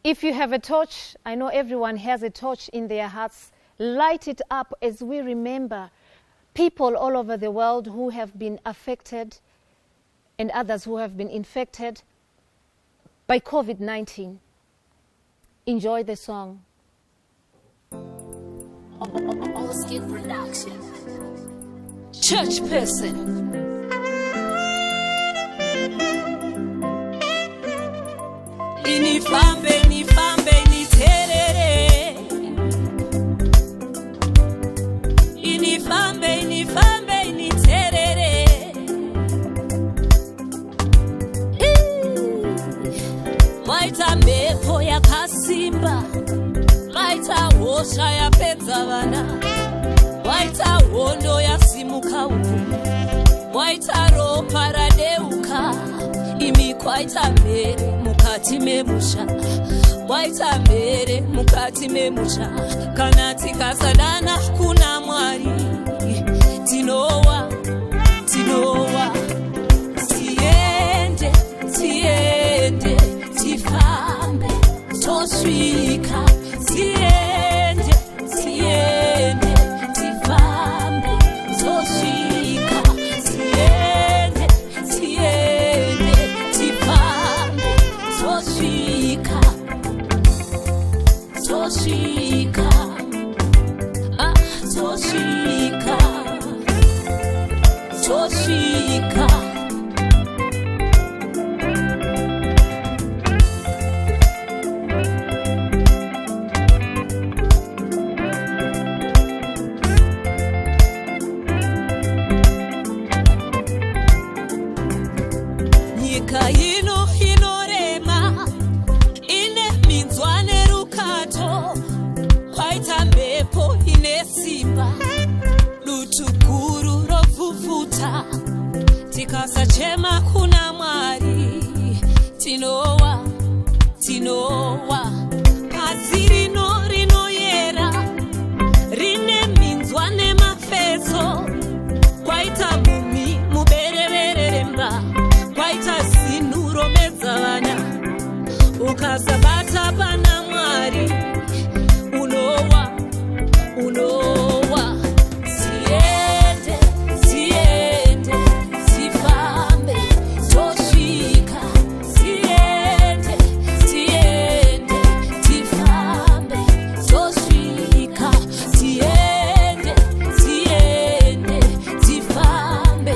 If you have a torch, I know everyone has a torch in their hearts, light it up as we remember people all over the world who have been affected and others who have been infected by COVID-19. Enjoy the song. Allskin Production. Church person. Inifambe, nifambe, niterere. Inifambe, nifambe, niterere. Waita mbepo ya kasimba, waita hosha ya penzavana, waita wondo ya simuka uku, waita ropa radeuka, imikwaita mere mukati memusha, waita mere mukati memusha, kanati kasadana kuna mwari, tinowa, tinowa, tiende, tiende, tifambe, toswika, tiende, tiende, tifambe, toswika, tiende, tiende, tifambe, toswika, toswika, ah, toswika, toswika. Nyika ino inorema, ine minzwane rukato, kwaita mbepo ine simba, lutukuru rofufuta, tikasachema kuna mwari, tinowa, tinowa, pasi rino rinoyera, rine minzwane mafeso, kwaita bumi muberevereremba, kwaita sinuro mezavana, ukasabata pana mwari, unowa, unowa, siende, siende, sifambe, toswika, siende, siende, tifambe, toswika, siende, siende, tifambe,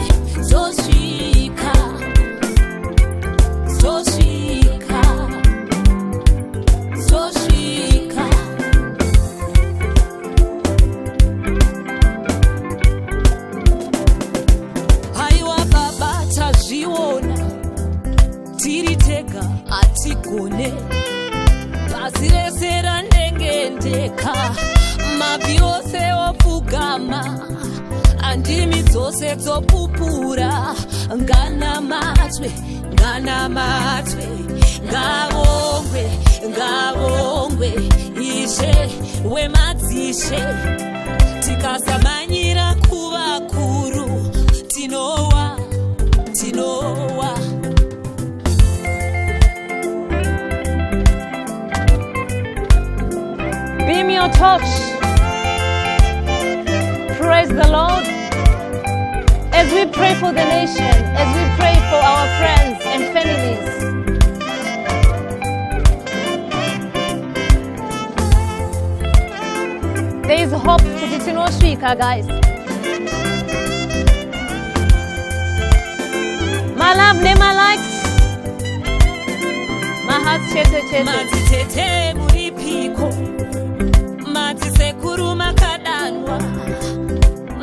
toswika, toswika, toswika. Haiwa baba tazviona, tiritega atigone, pasi rese randengendeka, mabvi ose opfugama, andimi dzose dzopupura, nganamatwe, nganamatwe, ngavongwe, ngavongwe, ishe wemadzishe, tikasamanyira kuvakuru, tinowa, tinowa. Beam your torch. Praise the Lord. As we pray for the nation, as we pray for our friends and families. There is hope to Tinoshika, guys. My love, my likes. My heart chete. Matitete muripiko, matisekuru makadanwa,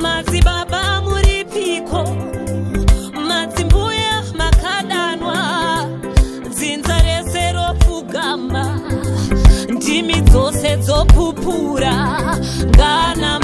matibaba muripiko, matimbuya makadanwa, zinzarese ropfugama, ndimi dzose dzopupura, ngana